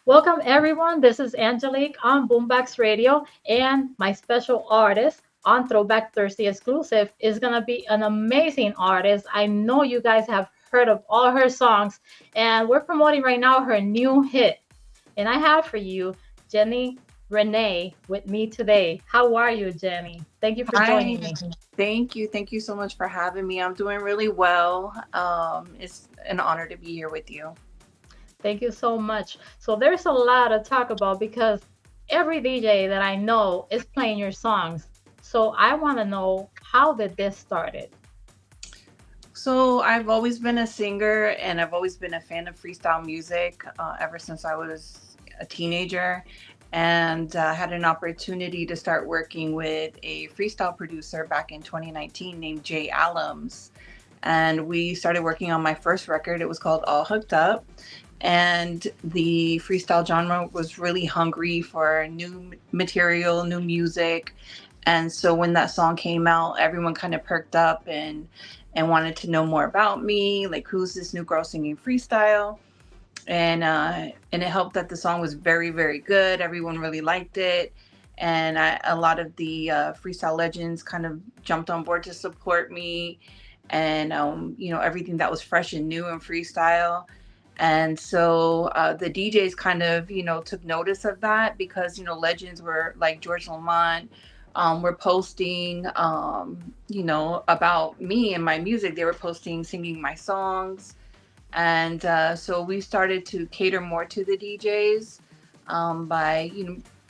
Welcome, everyone. This is Angelique on Boombox Radio, and my special artist on Throwback Thursday exclusive is going to be an amazing artist. I know you guys have heard of all her songs, and we're promoting right now her new hit. And I have for you Jenni Renee with me today. How are you, Jenny? Thank you for Hi, joining me. thank you. Thank you so much for having me. I'm doing really well. It's an honor to be here with you. Thank you so much. So there's a lot to talk about because every DJ that I know is playing your songs. So I want to know, how did this started? So, I've always been a singer and I've always been a fan of freestyle music ever since I was a teenager. And had an opportunity to start working with a freestyle producer back in 2019 named Jay Allums. And we started working on my first record. It was called All Hooked Up. And the freestyle genre was really hungry for new material, new music. And so when that song came out, everyone kind of perked up and wanted to know more about me, like who's this new girl singing freestyle. And it helped that the song was very, very good. Everyone really liked it. And a lot of the freestyle legends kind of jumped on board to support me, and everything that was fresh and new in freestyle. And so the DJs kind of took notice of that, because legends were like George Lamont were posting about me and my music. They were posting singing my songs. And so we started to cater more to the DJs by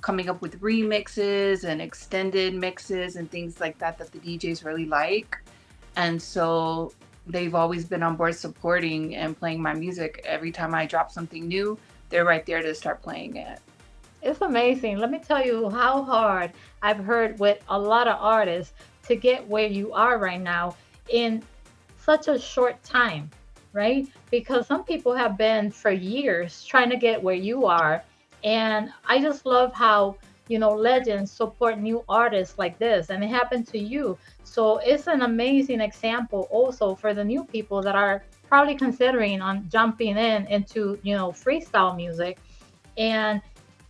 coming up with remixes and extended mixes and things like that that the DJs really like. And so they've always been on board supporting and playing my music. Every time I drop something new, they're right there to start playing it. It's amazing. Let me tell you how hard I've heard with a lot of artists to get where you are right now in such a short time, right? Because some people have been for years trying to get where you are. And I just love how, legends support new artists like this, and it happened to you. So it's an amazing example also for the new people that are probably considering on jumping in into, freestyle music. And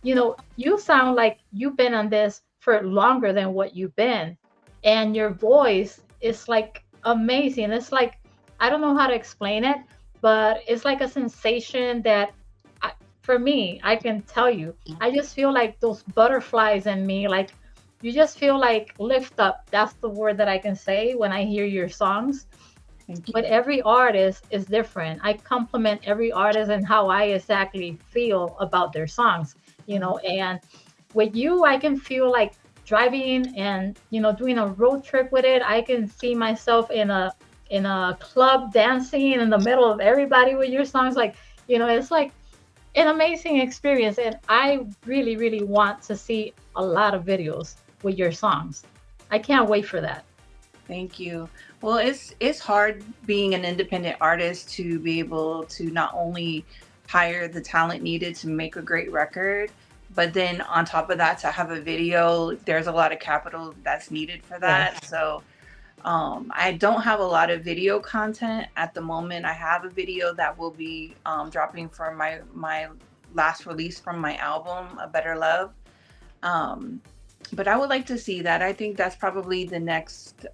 you sound like you've been on this for longer than what you've been. And your voice is like amazing. It's like, I don't know how to explain it, but it's like a sensation that, I, for me, I can tell you, I just feel like those butterflies in me. Like, you just feel like lift up. That's the word that I can say when I hear your songs. Thank But you. every artist is different. I compliment every artist and how I exactly feel about their songs, and with you, I can feel like driving and, doing a road trip with it. I can see myself in a club dancing in the middle of everybody with your songs. Like, it's like an amazing experience. And I really, really want to see a lot of videos with your songs. I can't wait for that. Thank you. Well, it's hard being an independent artist to be able to not only hire the talent needed to make a great record, but then on top of that to have a video. There's a lot of capital that's needed for Yes. that. So I don't have a lot of video content at the moment. I have a video that will be dropping for my last release from my album, A Better Love. Um, but I would like to see that. I think that's probably the next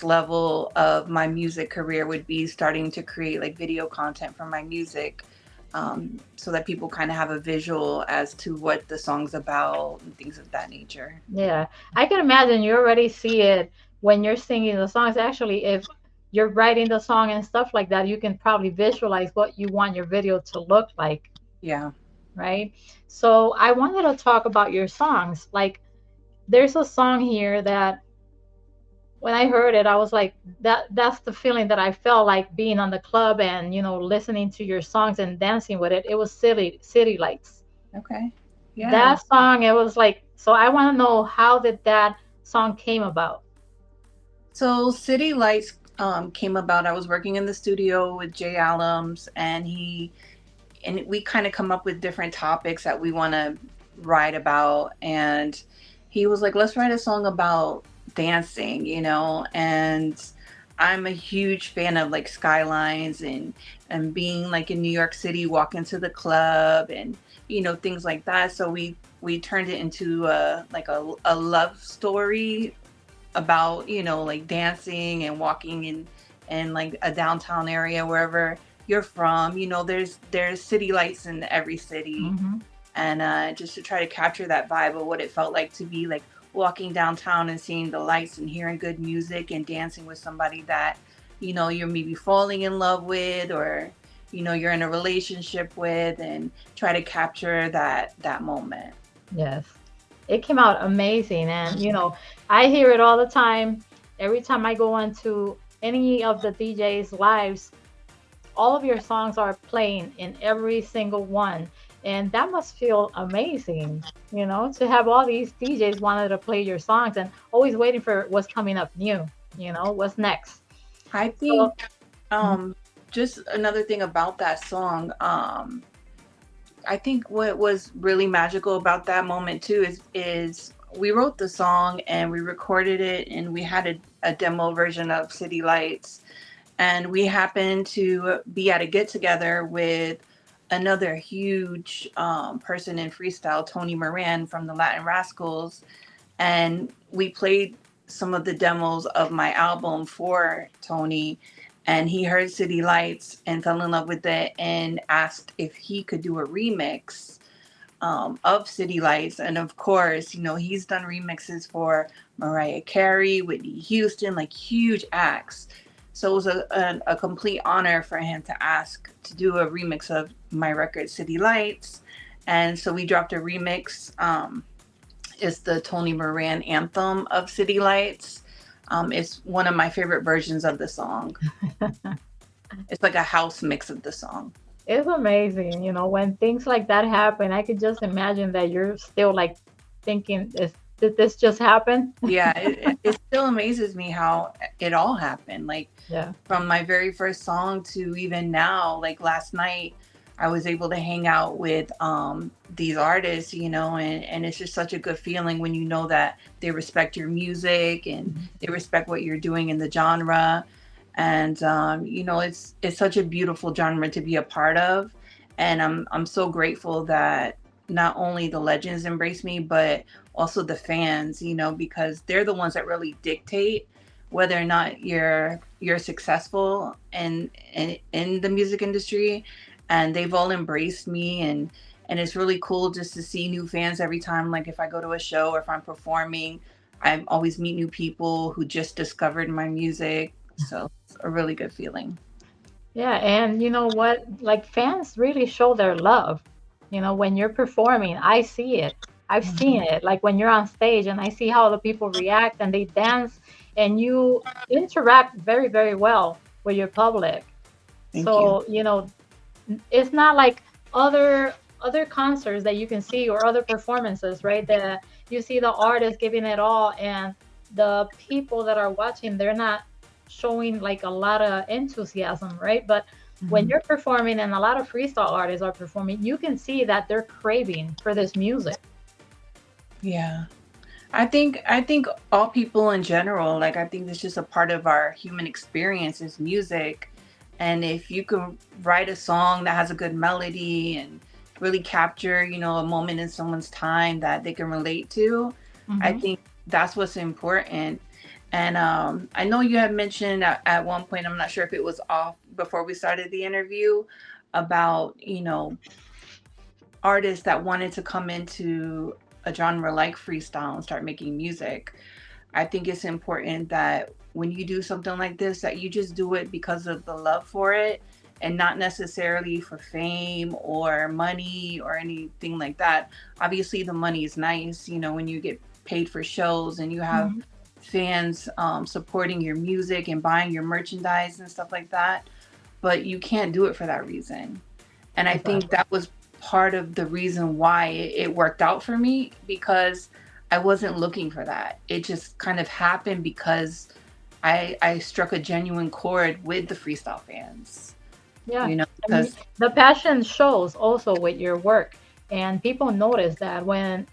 level of my music career, would be starting to create like video content for my music, so that people kind of have a visual as to what the song's about and things of that nature. Yeah, I can imagine you already see it when you're singing the songs. Actually, if you're writing the song and stuff like that, you can probably visualize what you want your video to look like, Yeah. right? So I wanted to talk about your songs. Like, there's a song here that when I heard it, I was like, that's the feeling that I felt like being on the club and, listening to your songs and dancing with it. It was City Lights. Okay. Yeah. That song, it was like, so I want to know, how did that song came about? So City Lights came about. I was working in the studio with Jay Allums, and we kind of come up with different topics that we want to write about. And he was like, let's write a song about dancing, and I'm a huge fan of like skylines and being like in New York City, walking to the club and things like that. So we turned it into like a love story about like dancing and walking in like a downtown area wherever you're from. There's city lights in every city, Hmm. and just to try to capture that vibe of what it felt like to be like walking downtown and seeing the lights and hearing good music and dancing with somebody that you're maybe falling in love with, or you're in a relationship with, and try to capture that moment. Yes. It came out amazing. And, I hear it all the time. Every time I go onto any of the DJs' lives, all of your songs are playing in every single one. And that must feel amazing, to have all these DJs wanted to play your songs and always waiting for what's coming up new, what's next. I So, think just another thing about that song, I think what was really magical about that moment too is we wrote the song and we recorded it, and we had a demo version of City Lights, and we happened to be at a get together with another huge person in freestyle, Tony Moran from the Latin Rascals, and we played some of the demos of my album for Tony, and he heard City Lights and fell in love with it and asked if he could do a remix of City Lights. And of course, he's done remixes for Mariah Carey, Whitney Houston, like huge acts. So it was a complete honor for him to ask to do a remix of my record, City Lights. And so we dropped a remix. It's the Tony Moran anthem of City Lights. It's one of my favorite versions of the song. It's like a house mix of the song. it's amazing, when things like that happen. I could just imagine that you're still like thinking, did this just happen? Yeah, it still amazes me how it all happened. Like Yeah. from my very first song to even now, like last night, I was able to hang out with these artists, and it's just such a good feeling when you know that they respect your music and Mhm. they respect what you're doing in the genre. And it's such a beautiful genre to be a part of, and I'm so grateful that not only the legends embrace me, but also the fans, because they're the ones that really dictate whether or not you're successful in the music industry. And they've all embraced me, and it's really cool just to see new fans every time. Like if I go to a show or if I'm performing, I always meet new people who just discovered my music. So it's a really good feeling. Yeah, and you know what? Like fans really show their love. When you're performing, I see it. I've seen it. Like when you're on stage and I see how the people react and they dance and you interact very, very well with your public. Thank you. So, it's not like other concerts that you can see or other performances, right? That you see the artist giving it all and the people that are watching, they're not showing like a lot of enthusiasm, right? But when Mhm. you're performing and a lot of freestyle artists are performing, you can see that they're craving for this music. Yeah. I think all people in general, like I think it's just a part of our human experience is music. And if you can write a song that has a good melody and really capture, a moment in someone's time that they can relate to, I Hmm. think that's what's important. And I know you had mentioned at one point, I'm not sure if it was off before we started the interview, about, artists that wanted to come into a genre like freestyle and start making music. I think it's important that when you do something like this, that you just do it because of the love for it and not necessarily for fame or money or anything like that. Obviously, the money is nice, when you get paid for shows and you have Hmm. fans supporting your music and buying your merchandise and stuff like that. But you can't do it for that reason. And I think Exactly. that was part of the reason why it worked out for me, because I wasn't looking for that. It just kind of happened because I struck a genuine chord with the freestyle fans, Yeah. And because the passion shows also with your work. And people notice that when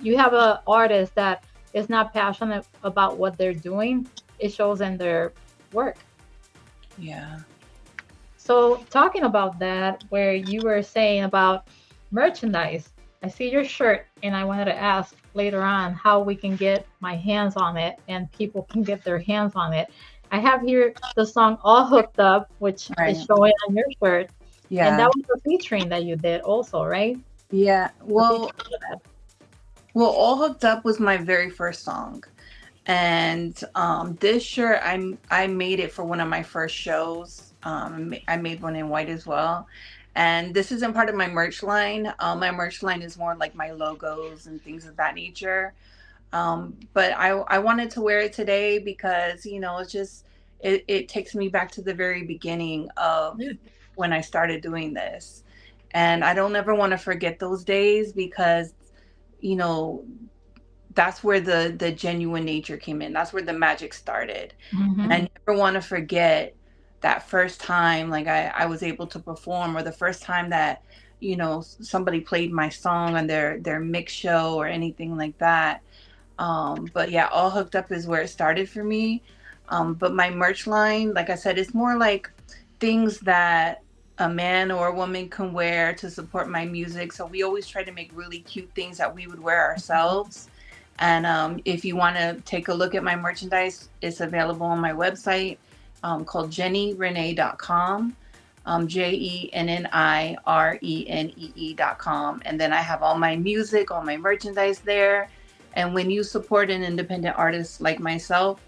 you have a artist that is not passionate about what they're doing, it shows in their work. Yeah. So, talking about that, where you were saying about merchandise, I see your shirt, and I wanted to ask later on how we can get my hands on it and people can get their hands on it. I have here the song All Hooked Up, which is Right. showing on your shirt, and that Yeah. was a featuring that you did also, right? Yeah. A featuring for that. Well, All Hooked Up was my very first song. And this shirt, I made it for one of my first shows. I made one in white as well. And this isn't part of my merch line. My merch line is more like my logos and things of that nature. But I wanted to wear it today because, it's just, it takes me back to the very beginning of Yeah. when I started doing this. And I don't ever want to forget those days because, you know, that's where the genuine nature came in. That's where the magic started. And Hmm. I never want to forget that first time like I was able to perform, or the first time that, somebody played my song on their mix show or anything like that. But yeah, All Hooked Up is where it started for me. But my merch line, like I said, it's more like things that a man or a woman can wear to support my music. So we always try to make really cute things that we would wear ourselves. And if you want to take a look at my merchandise, it's available on my website, called JenniRenee.com. JenniRenee.com. And then I have all my music, all my merchandise there. And when you support an independent artist like myself,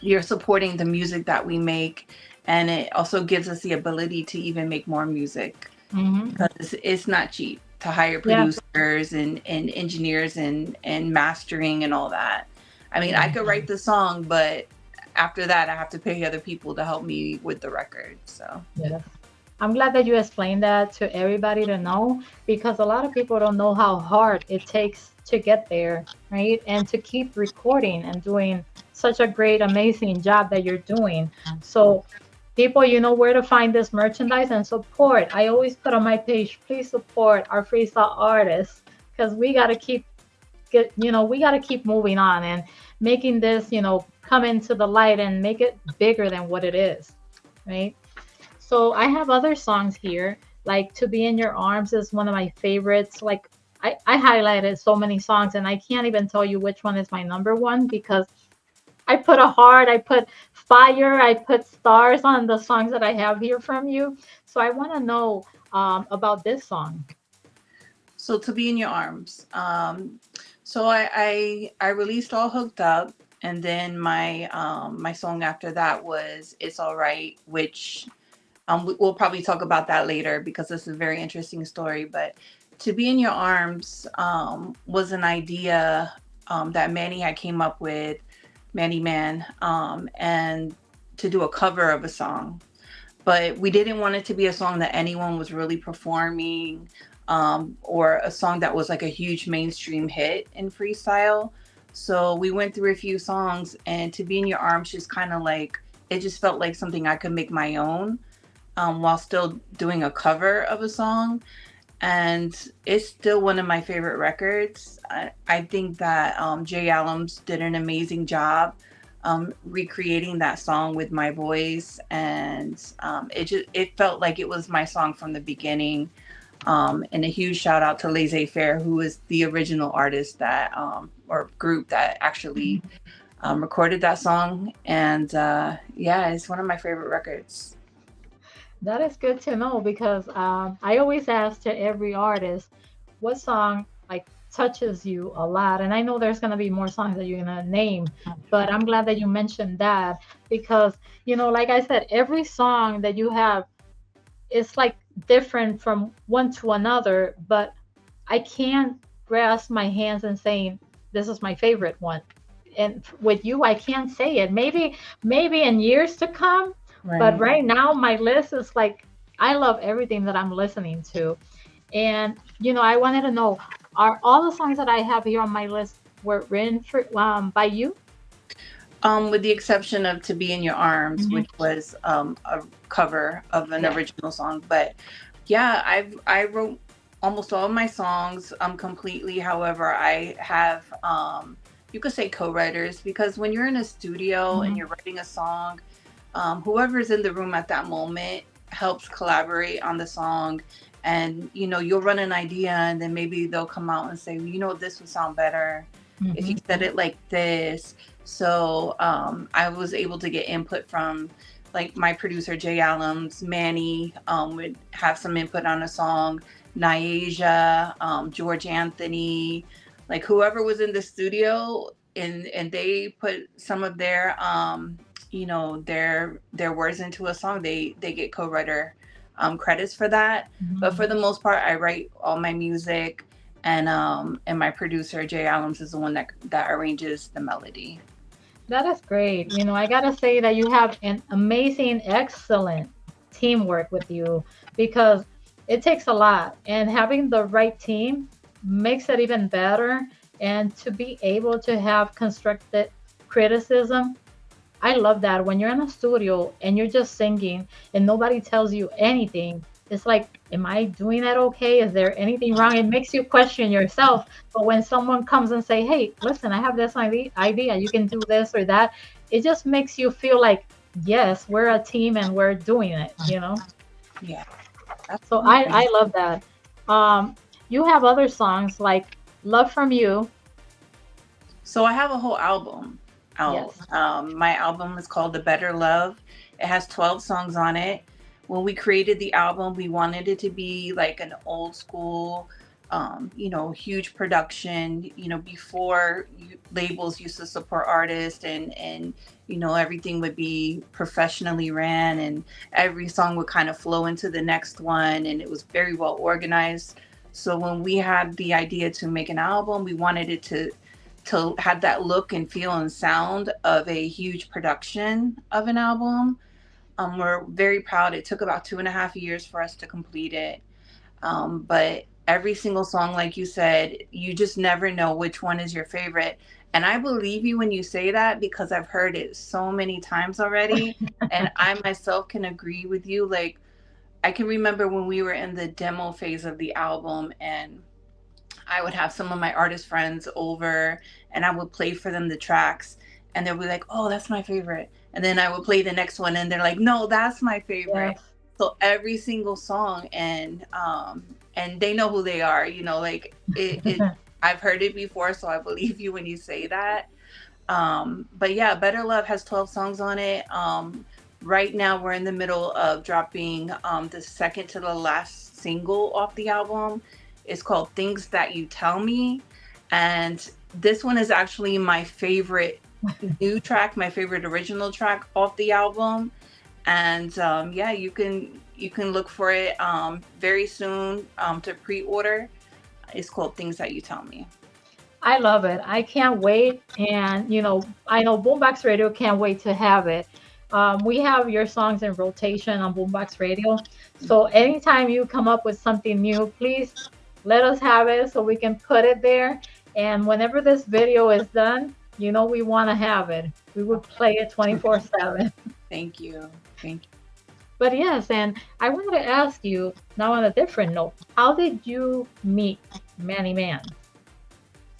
you're supporting the music that we make. And it also gives us the ability to even make more music, Hmm. because it's not cheap to hire Yeah. producers and engineers and mastering and all that. I mean, I Yeah. could write the song, but after that, I have to pay other people to help me with the record. So, Yes. I'm glad that you explained that to everybody to know because a lot of people don't know how hard it takes to get there, right? And to keep recording and doing such a great, amazing job that you're doing. So, people, you know where to find this merchandise and support. I always put on my page, please support our freestyle artists because we got to keep moving on and making this, come into the light and make it bigger than what it is, right? So I have other songs here, like To Be in Your Arms is one of my favorites. Like I highlighted so many songs and I can't even tell you which one is my number one because I put a heart, I put fire, I put stars on the songs that I have here from you. So I want to know about this song. To Be in Your Arms. So I released All Hooked Up, and then my song after that was It's All Right, which we'll probably talk about that later because this is a very interesting story. But To Be in Your Arms was an idea that Manny had came up with, Manny Man, and to do a cover of a song. But we didn't want it to be a song that anyone was really performing, or a song that was like a huge mainstream hit in freestyle. So we went through a few songs, and To Be in Your Arms just kind of like, it just felt like something I could make my own, while still doing a cover of a song. And it's still one of my favorite records. I think that Jay Allums did an amazing job recreating that song with my voice, and it felt like it was my song from the beginning. And a huge shout out to Laissez Faire, who is the original artist that or group that actually recorded that song. And yeah, it's one of my favorite records. That is good to know because I always ask to every artist what song like touches you a lot. And I know there's gonna be more songs that you're gonna name, but I'm glad that you mentioned that because like I said, every song that you have is like different from one to another, but I can't grasp my hands and saying this is my favorite one. And with you, I can't say it. Maybe in years to come, but Right. right now my list is like I love everything that I'm listening to. And I wanted to know, are all the songs that I have here on my list were written by you? With the exception of To Be in Your Arms, Hmm. which was a cover of an Yeah. original song. But yeah, I wrote almost all of my songs completely. However, I have, you could say, co-writers, because when you're in a studio and Hmm. you're writing a song, whoever's in the room at that moment helps collaborate on the song. And you'll run an idea, and then maybe they'll come out and say, this would sound better if you Hmm. said it like this. So I was able to get input from like my producer Jay Allums. Manny would have some input on a song, Niasia, George Anthony, like whoever was in the studio, and they put some of their their words into a song. They get co-writer credits for that. But for the most part, I write all my music, and my producer Jay Allums is the one that arranges the melody. That is great. I gotta say that you have an amazing, excellent teamwork with you because it takes a lot, and having the right team makes it even better. And to be able to have constructive criticism, I love that when you're in a studio and you're just singing and nobody tells you anything. It's like, am I doing that okay? Is there anything wrong? It makes you question yourself. But when someone comes and say, "Hey, listen, I have this idea. You can do this or that," it just makes you feel like, yes, we're a team and we're doing it. Yeah, So I absolutely. I love that. Um, you have other songs like "Love from You." So I have a whole album out. Yes. My album is called The Better Love. It has 12 songs on it. When we created the album, we wanted it to be like an old school, huge production. Before labels used to support artists, and everything would be professionally ran, and every song would kind of flow into the next one, and it was very well organized. So when we had the idea to make an album, we wanted it to have that look and feel and sound of a huge production of an album. We're very proud. It took about 2.5 years for us to complete it. But every single song, like you said, you just never know which one is your favorite. And I believe you when you say that because I've heard it so many times already. And I myself can agree with you. Like, I can remember when we were in the demo phase of the album, and I would have some of my artist friends over, and I would play for them the tracks, and they'll be like, "Oh, that's my favorite." And then I would play the next one, and they're like, "No, that's my favorite." Yes. So every single song, and they know who they are, like it I've heard it before, so I believe you when you say that. But yeah, Better Love has 12 songs on it. Right now we're in the middle of dropping the second to the last single off the album. It's called Things That You Tell Me. And this one is actually my favorite new track, my favorite original track off the album. And yeah, you can look for it very soon to pre-order. It's called Things That You Tell Me. I love it. I can't wait. And, I know Boombox Radio can't wait to have it. We have your songs in rotation on Boombox Radio. So anytime you come up with something new, please let us have it so we can put it there. And whenever this video is done, we want to have it. We would play it 24/7. Thank you. Thank you. But yes, and I wanted to ask you now on a different note, how did you meet Manny Man?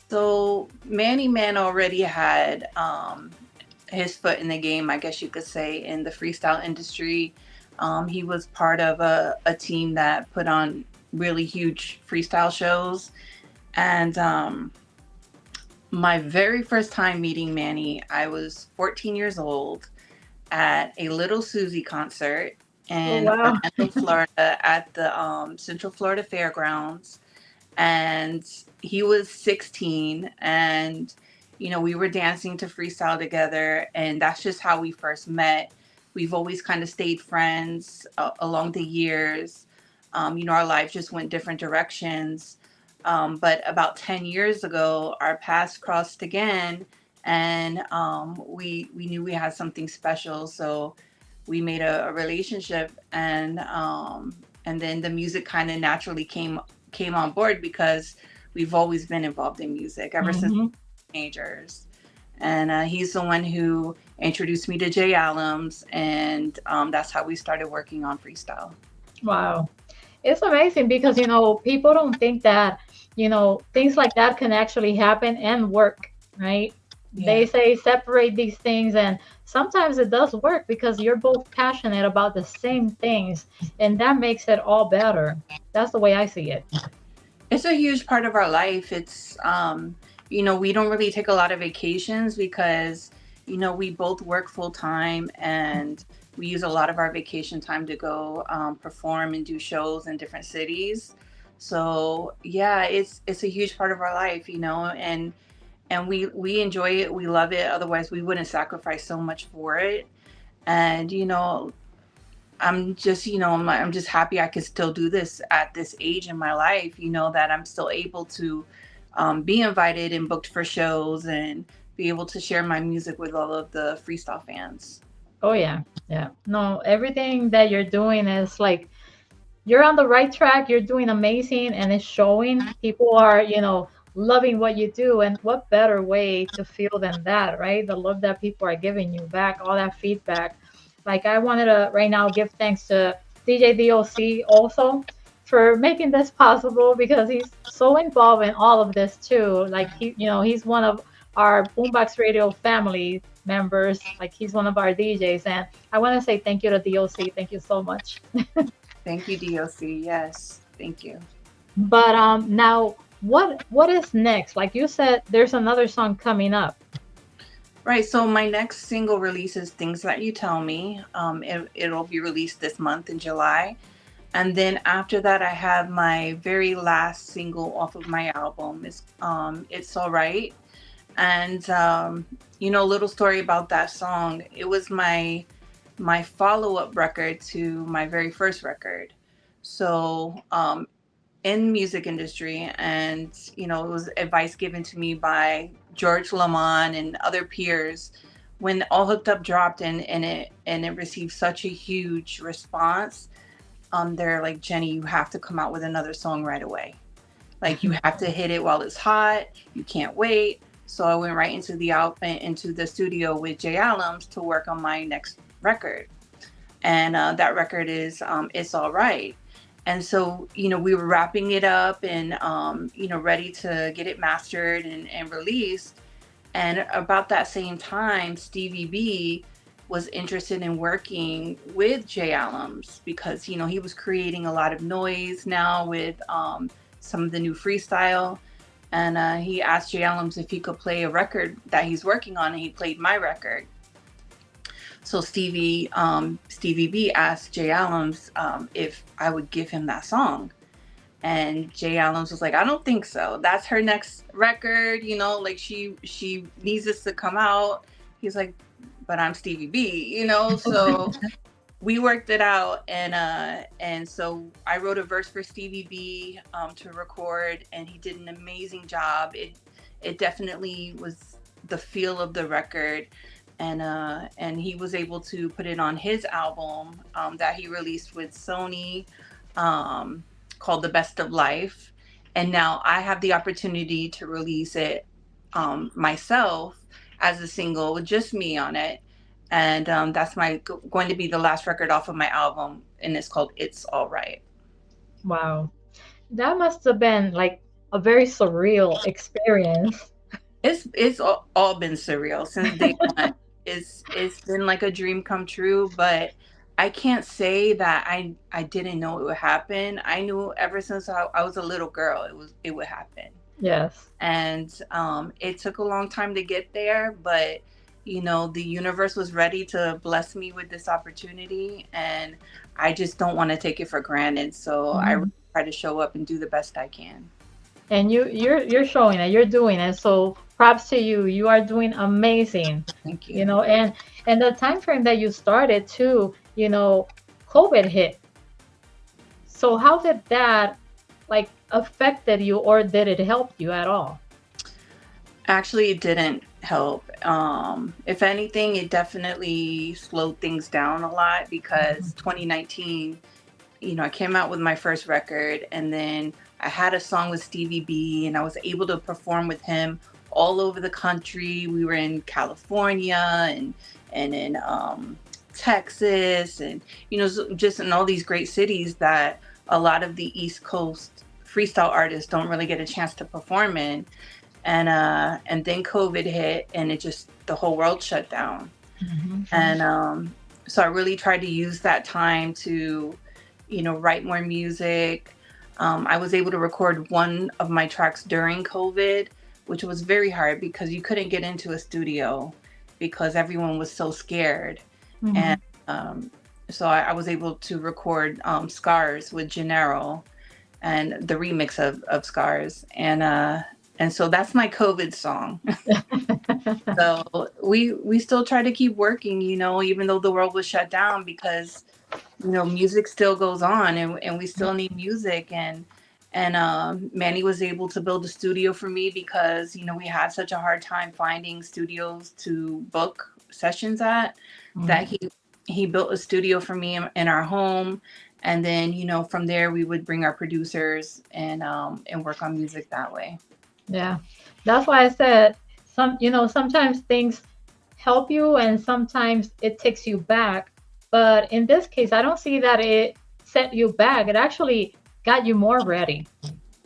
So Manny Man already had his foot in the game, I guess you could say, in the freestyle industry. He was part of a team that put on really huge freestyle shows. And my very first time meeting Manny, I was 14 years old at a Little Susie concert Oh, in wow. Orlando, Florida, at the Central Florida Fairgrounds. And he was 16, and we were dancing to freestyle together, and that's just how we first met. We've always kind of stayed friends along the years. Our lives just went different directions. But about 10 years ago, our paths crossed again, and we knew we had something special. So we made a relationship, and then the music kind of naturally came on board because we've always been involved in music ever since Hmm. teenagers. And he's the one who introduced me to Jay Allums, and that's how we started working on freestyle. Wow. It's amazing because, people don't think that, things like that can actually happen and work, right? They Yeah. say separate these things, and sometimes it does work because you're both passionate about the same things, and that makes it all better. That's the way I see it. It's a huge part of our life. It's we don't really take a lot of vacations because we both work full time, and we use a lot of our vacation time to go perform and do shows in different cities. So yeah, it's a huge part of our life, and we enjoy it, we love it. Otherwise, we wouldn't sacrifice so much for it. And I'm just happy I could still do this at this age in my life, that I'm still able to be invited and booked for shows and be able to share my music with all of the freestyle fans. Oh yeah, yeah. No, everything that you're doing is like you're on the right track. You're doing amazing, and it's showing. People are, loving what you do, and what better way to feel than that, right? The love that people are giving you back, all that feedback. Like I wanted to right now give thanks to DJ DOC also for making this possible because he's so involved in all of this too. Like he's one of our Boombox Radio family members. Like he's one of our DJs, and I want to say thank you to DOC. Thank you so much. Thank you, DOC. Yes, thank you. But now what is next? Like you said, there's another song coming up. Right, so my next single release is Things That You Tell Me. It'll be released this month in July. And then after that, I have my very last single off of my album. It's All Right. And a little story about that song. It was my follow-up record to my very first record. So in music industry, and it was advice given to me by George Lamont and other peers. When All Hooked Up dropped, and it received such a huge response, they're like, Jenny, you have to come out with another song right away. Like, you have to hit it while it's hot. You can't wait. So I went right into the studio with Jay Allums to work on my next record. And that record is It's All Right. And so, we were wrapping it up and, ready to get it mastered and released. And about that same time, Stevie B was interested in working with Jay Allums because, he was creating a lot of noise now with some of the new freestyle. And he asked Jay Allums if he could play a record that he's working on, and he played my record. So Stevie B asked Jay Allums if I would give him that song. And Jay Allums was like, I don't think so. That's her next record, like she needs this to come out. He's like, but I'm Stevie B, so we worked it out, and so I wrote a verse for Stevie B to record, and he did an amazing job. It definitely was the feel of the record, and he was able to put it on his album that he released with Sony, called The Best of Life. And now I have the opportunity to release it myself as a single with just me on it. And that's going to be the last record off of my album, and it's called It's All Right. Wow. That must have been like a very surreal experience. It's all been surreal since day one. It's been like a dream come true, but I can't say that I didn't know it would happen. I knew ever since I was a little girl it would happen. Yes. And it took a long time to get there, but the universe was ready to bless me with this opportunity, and I just don't want to take it for granted. So I really Mhm. try to show up and do the best I can. And you're showing it, you're doing it. So props to you. You are doing amazing. Thank You you. know, and the time frame that you started too, COVID hit. So how did that like affected you, or did it help you at all? Actually, it didn't help. If anything, it definitely slowed things down a lot because 2019, I came out with my first record, and then I had a song with Stevie B, and I was able to perform with him all over the country. We were in California and in Texas, and just in all these great cities that a lot of the East Coast freestyle artists don't really get a chance to perform in. and then COVID hit, and it just the whole world shut down. Hmm. And so I really tried to use that time to, write more music. I was able to record one of my tracks during COVID, which was very hard because you couldn't get into a studio because everyone was so scared. And Hmm. um, so I was able to record Scars with Gennaro and the remix of Scars. And so that's my COVID song. So we still try to keep working, even though the world was shut down, because music still goes on, and we still need music. And Manny was able to build a studio for me because we had such a hard time finding studios to book sessions at, that he built a studio for me in our home. And then from there we would bring our producers and work on music that way. Yeah, that's why I said sometimes things help you and sometimes it takes you back. But in this case, I don't see that it set you back. It actually got you more ready.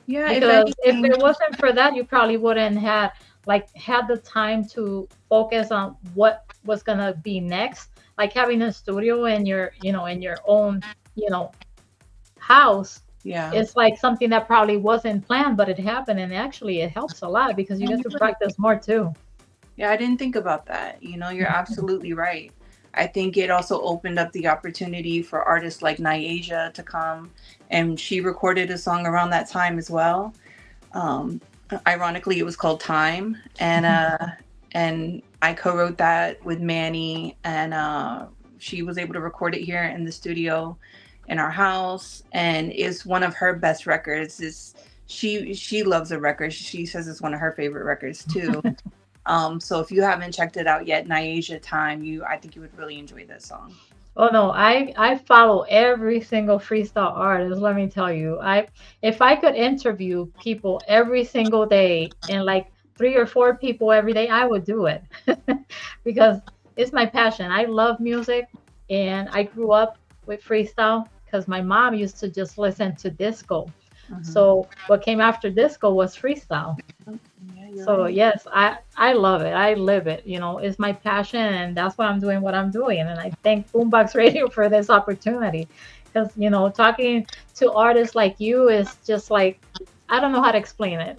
Yeah, if Because if anything. it wasn't for that, you probably wouldn't have had the time to focus on what was gonna be next. Like having a studio in your own, you know, house. Yeah. It's like something that probably wasn't planned, but it happened, and actually it helps a lot because you No, get you're to right. practice more too. Yeah, I didn't think about that. You're absolutely right. I think it also opened up the opportunity for artists like Nyasia to come, and she recorded a song around that time as well. Um, Ironically, it was called Time, and I co-wrote that with Manny, and she was able to record it here in the studio in our house, and it's one of her best records. Is she loves the record. She says it's one of her favorite records too. So if you haven't checked it out yet, Nyasia Time, I think you would really enjoy this song. Oh no, I follow every single freestyle artist. Let me tell you, I if I could interview people every single day and like 3 or 4 people every day, I would do it because it's my passion. I love music, and I grew up with freestyle because my mom used to just listen to disco. Hmm. So what came after disco was freestyle. Yeah, you're So right. yes, I love it. I live it. It's my passion, and that's why I'm doing what I'm doing. And I thank Boombox Radio for this opportunity, because talking to artists like you is just like, I don't know how to explain it.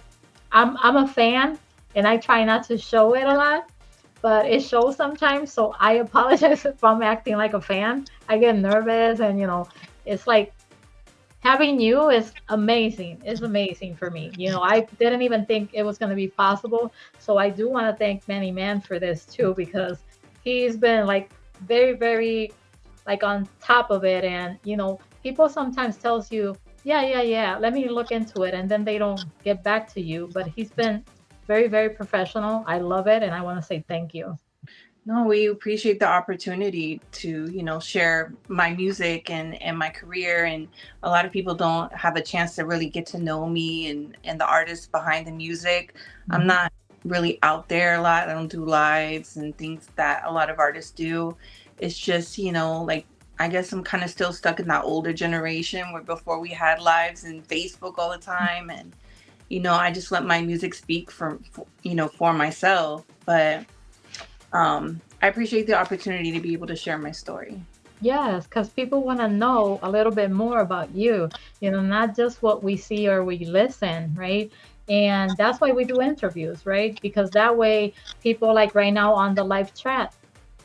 I'm a fan, and I try not to show it a lot, but it shows sometimes. So I apologize if I'm acting like a fan. I get nervous, and it's like having you is amazing. It's amazing for me. I didn't even think it was going to be possible. So I do want to thank Manny Man for this too, because he's been like very, very like on top of it. And people sometimes tells you, yeah, yeah, yeah, let me look into it, and then they don't get back to you. But he's been very, very professional. I love it, and I want to say thank you. No, we appreciate the opportunity to, share my music and my career. And a lot of people don't have a chance to really get to know me and the artists behind the music. I'm Mhm. not really out there a lot. I don't do lives and things that a lot of artists do. It's just, like, I guess I'm kind of still stuck in that older generation where before we had lives and Facebook all the time. And, I just let my music speak for myself. But I appreciate the opportunity to be able to share my story. Yes, because people want to know a little bit more about you, not just what we see or we listen, right? And that's why we do interviews, right? Because that way, people like right now on the live chat,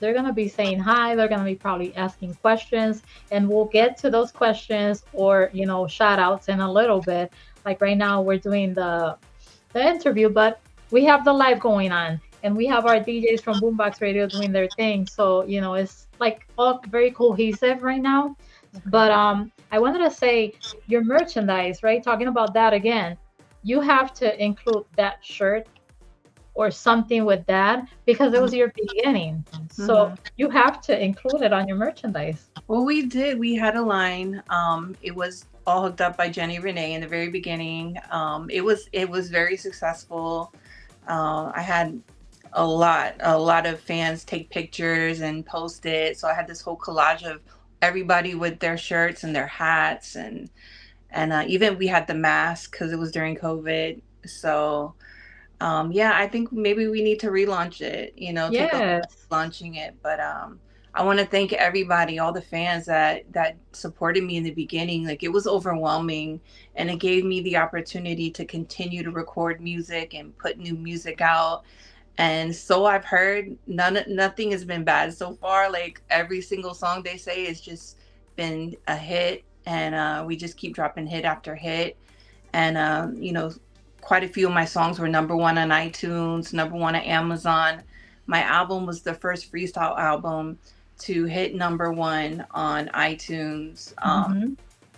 they're going to be saying hi, they're going to be probably asking questions, and we'll get to those questions or, shout outs in a little bit. Like right now, we're doing the interview, but we have the live going on, and we have our DJs from Boombox Radio doing their thing. So, it's like all very cohesive right now. Okay. But I wanted to say your merchandise, right? Talking about that again, you have to include that shirt or something with that because it was your beginning. So Mm-hmm. you have to include it on your merchandise. Well, we did. We had a line. It was all hooked up by Jenni Renee in the very beginning. It was very successful. I had a lot of fans take pictures and post it. So I had this whole collage of everybody with their shirts and their hats, and even we had the mask because it was during COVID. So Yeah, I think maybe we need to relaunch it, take a Yes. launching it. But I want to thank everybody, all the fans that supported me in the beginning. Like it was overwhelming, and it gave me the opportunity to continue to record music and put new music out. And so I've heard nothing has been bad so far. Like every single song they say has just been a hit, and we just keep dropping hit after hit. And quite a few of my songs were number one on iTunes, number one on Amazon. My album was the first freestyle album to hit number one on iTunes. Hmm.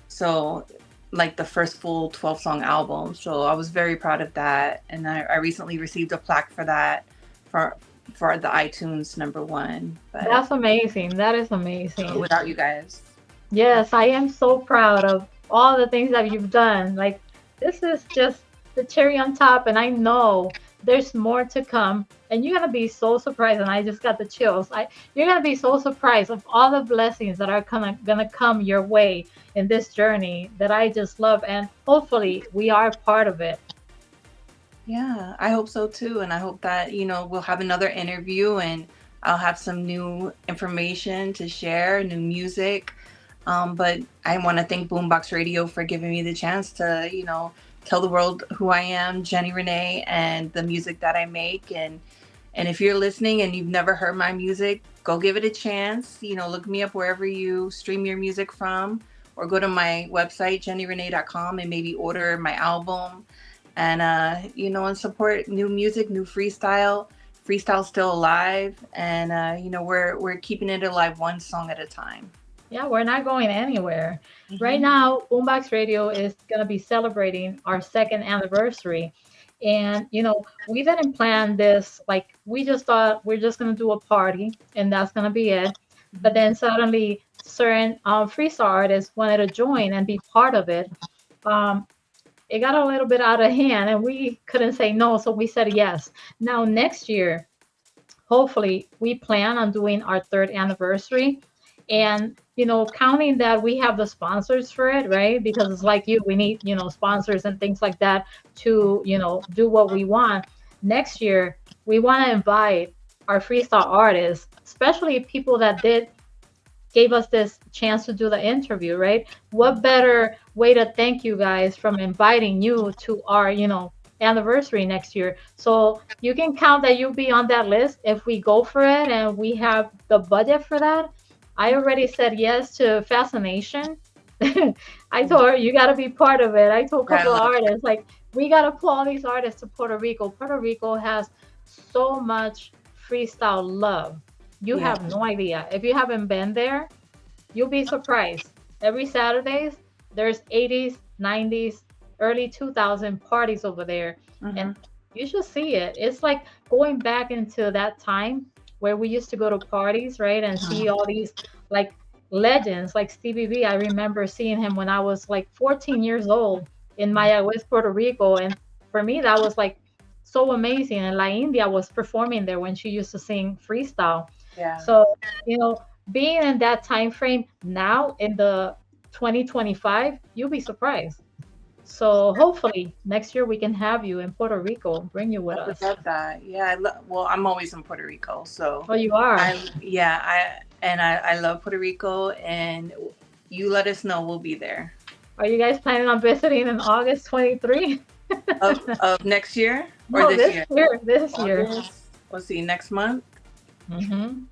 So like the first full 12 song album. So I was very proud of that. And I recently received a plaque for that for for the iTunes number one. But That's amazing. That is amazing. without you guys. Yes, I am so proud of all the things that you've done. Like, this is just the cherry on top, and I know there's more to come. And you're gonna be so surprised, and I just got the chills. You're gonna be so surprised of all the blessings that are gonna come your way in this journey that I just love, and hopefully we are part of it. Yeah, I hope so too. And I hope that, we'll have another interview and I'll have some new information to share, new music. But I want to thank Boombox Radio for giving me the chance to, tell the world who I am, Jenni Renee, and the music that I make. And if you're listening and you've never heard my music, go give it a chance. Look me up wherever you stream your music from, or go to my website, jennirenee.com, and maybe order my album. And and support new music, new freestyle. Freestyle's still alive, and we're keeping it alive one song at a time. Yeah, we're not going anywhere. Right Hmm. now, Boombox Radio is going to be celebrating our second anniversary. And, we didn't plan this. Like, we just thought we're just going to do a party and that's going to be it. But then suddenly, certain freestyle artists wanted to join and be part of it. Um, it got a little bit out of hand and we couldn't say no. So we said yes. Now, next year, hopefully we plan on doing our third anniversary and counting that we have the sponsors for it, right? Because it's like we need sponsors and things like that to do what we want. Next year we want to invite our freestyle artists, especially people that did gave us this chance to do the interview, right? What better way to thank you guys from inviting you to our, anniversary next year. So you can count that you'll be on that list if we go for it and we have the budget for that. I already said yes to Fascination. I told her you got to be part of it. I told a I couple of love. artists like we got to pull all these artists to Puerto Rico. Puerto Rico has so much freestyle love. You Yeah. have no idea. If you haven't been there, you'll be surprised. Every Saturdays, there's 80s, 90s, early 2000 parties over there. And Hmm. you should see it. It's like going back into that time where we used to go to parties, right? And see all these like legends like Stevie B. I remember seeing him when I was like 14 years old in Mayagüez, Puerto Rico. And for me, that was like so amazing. And La India was performing there when she used to sing freestyle. Yeah. So, you know, being in that time frame now in the 2025, you'll be surprised. So hopefully next year we can have you in Puerto Rico, bring you with I would us. love that. Yeah. Well, I'm always in Puerto Rico, so Oh, you are. I love Puerto Rico, and you let us know, we'll be there. Are you guys planning on visiting in August 23? Of next year or No, this this year? year, this year. August. Let's see, next month. Hmm.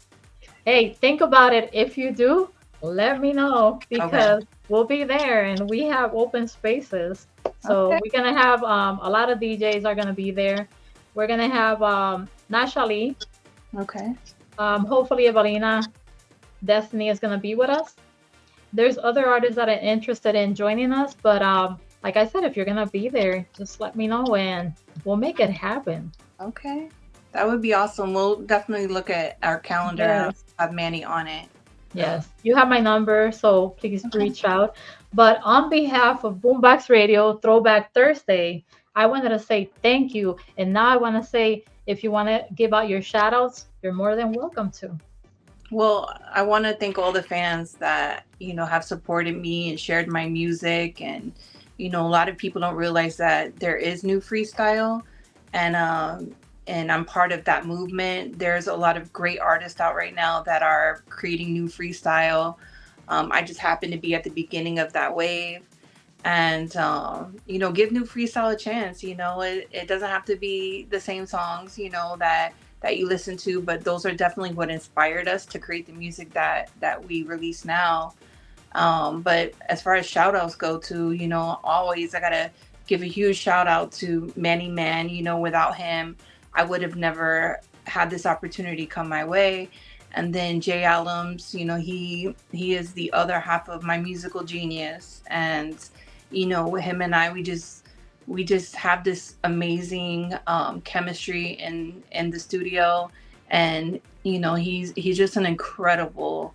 Hey, think about it. If you do, let me know Okay. because we'll be there and we have open spaces. So Okay. we're gonna have a lot of DJs are gonna be there. We're gonna have Nashali. Okay. Hopefully Evelina Destiny is gonna be with us. There's other artists that are interested in joining us, but like I said, if you're gonna be there, just let me know and we'll make it happen. Okay. That would be awesome. We'll definitely look at our calendar and Yes. have Manny on it. Yes, you have my number, so please Okay. reach out. But on behalf of Boombox Radio Throwback Thursday, I wanted to say thank you. And now I want to say if you want to give out your shout outs, you're more than welcome to. Well, I want to thank all the fans that, have supported me and shared my music. And, a lot of people don't realize that there is new freestyle. and I'm part of that movement. There's a lot of great artists out right now that are creating new freestyle. I just happen to be at the beginning of that wave, and give new freestyle a chance. It doesn't have to be the same songs, that you listen to, but those are definitely what inspired us to create the music that we release now. But as far as shout outs go to, always I gotta give a huge shout out to Manny Man. Without him, I would have never had this opportunity come my way. And then Jay Allums, he is the other half of my musical genius. And, him and I, we just have this amazing chemistry in the studio. And, he's just an incredible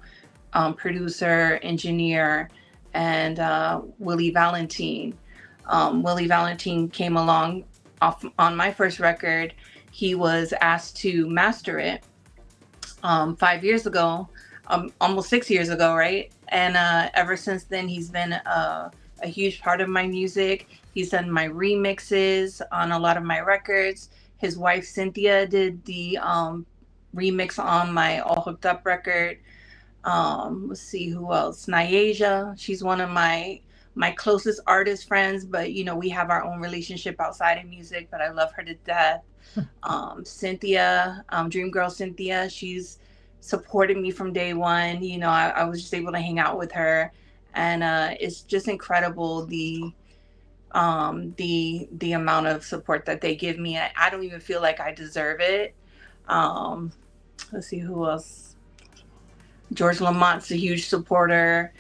producer, engineer, and Willie Valentine. Willie Valentine came along off on my first record. He was asked to master it 5 years ago, almost 6 years ago, right? And ever since then, he's been a huge part of my music. He's done my remixes on a lot of my records. His wife Cynthia did the remix on my All Hooked Up record. Let's see who else. Nyasia, she's one of my closest artist friends, but we have our own relationship outside of music, but I love her to death. Cynthia, Dream Girl Cynthia, she's supported me from day one. I was just able to hang out with her, and it's just incredible the amount of support that they give me. I don't even feel like I deserve it. Um, let's see who else. George Lamont's a huge supporter.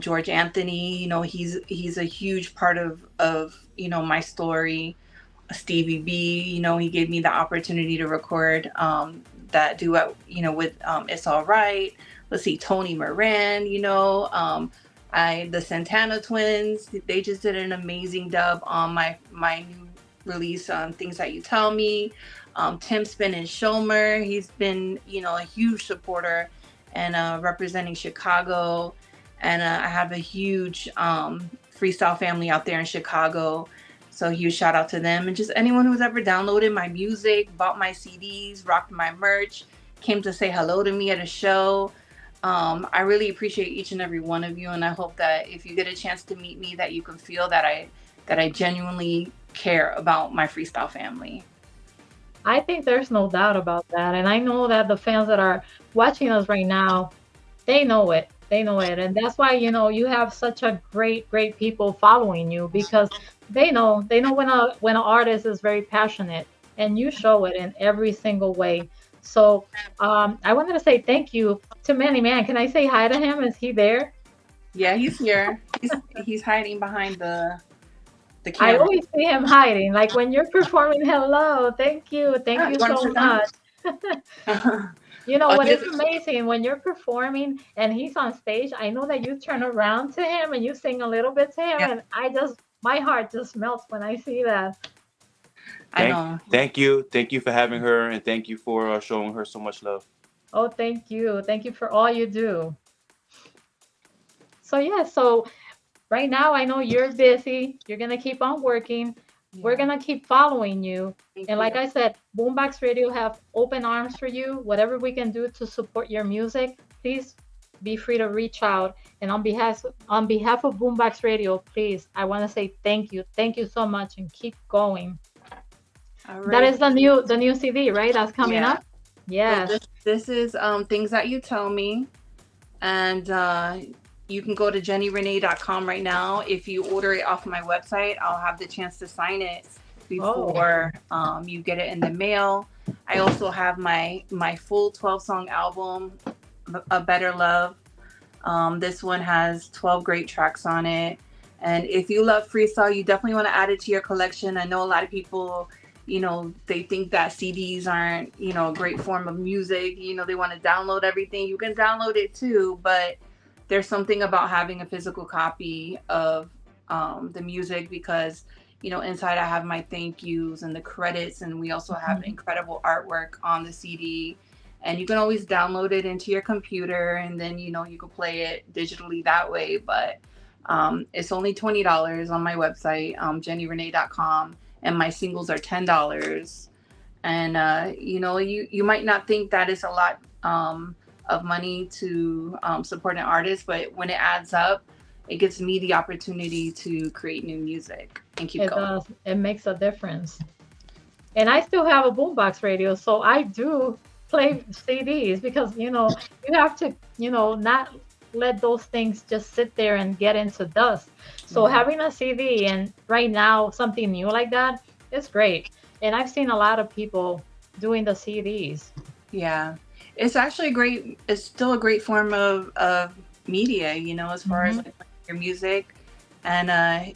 George Anthony, he's a huge part of my story. Stevie B, he gave me the opportunity to record that duet, with It's All Right. Let's see, Tony Moran, the Santana twins, they just did an amazing dub on my new release on Things That You Tell Me. Tim Spin and Shomer, he's been, a huge supporter and representing Chicago. And I have a huge freestyle family out there in Chicago. So huge shout out to them, and just anyone who's ever downloaded my music, bought my CDs, rocked my merch, came to say hello to me at a show. I really appreciate each and every one of you, and I hope that if you get a chance to meet me, that you can feel that I genuinely care about my freestyle family. I think there's no doubt about that. And I know that the fans that are watching us right now, they know it. They know it. And that's why, you have such a great people following you, because they know when an artist is very passionate, and you show it in every single way. So I wanted to say thank you to Manny Man. Can I say hi to him? Is he there? Yeah, he's here. He's hiding behind the I camera. always see him hiding. Like when you're performing, hello, thank you. Thank Ah, you you want to so sit down? much. You know Oh, what he is doesn't. amazing when you're performing and he's on stage? I know that you turn around to him and you sing a little bit to him, Yeah, and my heart just melts when I see that. I know. Thank you for having her, and thank you for showing her so much love. Oh, thank you for all you do. So yeah, so right now I know you're busy. You're gonna keep on working. We're Yeah, gonna keep following you. thank And like you. I said, Boombox Radio have open arms for you. Whatever we can do to support your music, please be free to reach out. And on behalf of Boombox Radio, please, I want to say thank you so much, and keep going. All That right. is the new CD, right? That's coming Yeah. up. So Yes. this is Things That You Tell Me, and you can go to jennyrenee.com right now. If you order it off my website, I'll have the chance to sign it Oh, before you get it in the mail. I also have my full 12-song album, A Better Love. This one has 12 great tracks on it. And if you love freestyle, you definitely want to add it to your collection. I know a lot of people, they think that CDs aren't, a great form of music. They want to download everything. You can download it too, but there's something about having a physical copy of the music, because, inside I have my thank yous and the credits, and we also have mhm. incredible artwork on the CD. And you can always download it into your computer, and then you can play it digitally that way. But it's only $20 on my website, jennyrenee.com, and my singles are $10. And you might not think that is a lot of money to support an artist, but when it adds up, it gives me the opportunity to create new music and keep It going. does. It makes a difference. And I still have a boombox radio, so I do play CDs because, you have to, not let those things just sit there and get into dust. So Yeah. having a CD and right now something new like that is great. And I've seen a lot of people doing the CDs. Yeah, it's actually it's still a great form of media, as far as Hmm. like your music. And I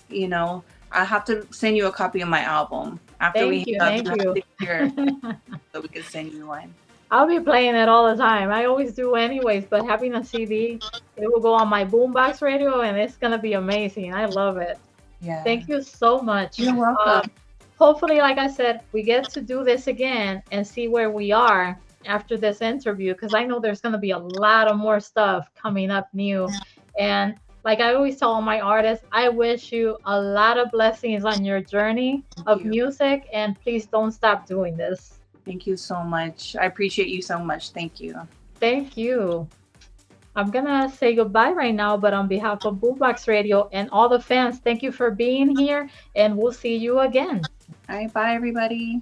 have to send you a copy of my album after we Thank hang you, up. thank You have you. to hear it so we can send you one. I'll be playing it all the time. I always do anyways, but having a CD, it will go on my boombox radio and it's gonna be amazing. I love it. Yeah, Thank you so much. you're welcome. Um, Hopefully, like I said, we get to do this again and see where we are after this interview because I know there's going to be a lot of more stuff coming up new. And like I always tell all my artists, I wish you a lot of blessings on your journey Thank of you. music and please don't stop doing this. Thank you so much. I appreciate you so much. Thank you. Thank you. I'm gonna say goodbye right now, but on behalf of Boombox Radio and all the fans, thank you for being here, and we'll see you again. All right, bye everybody.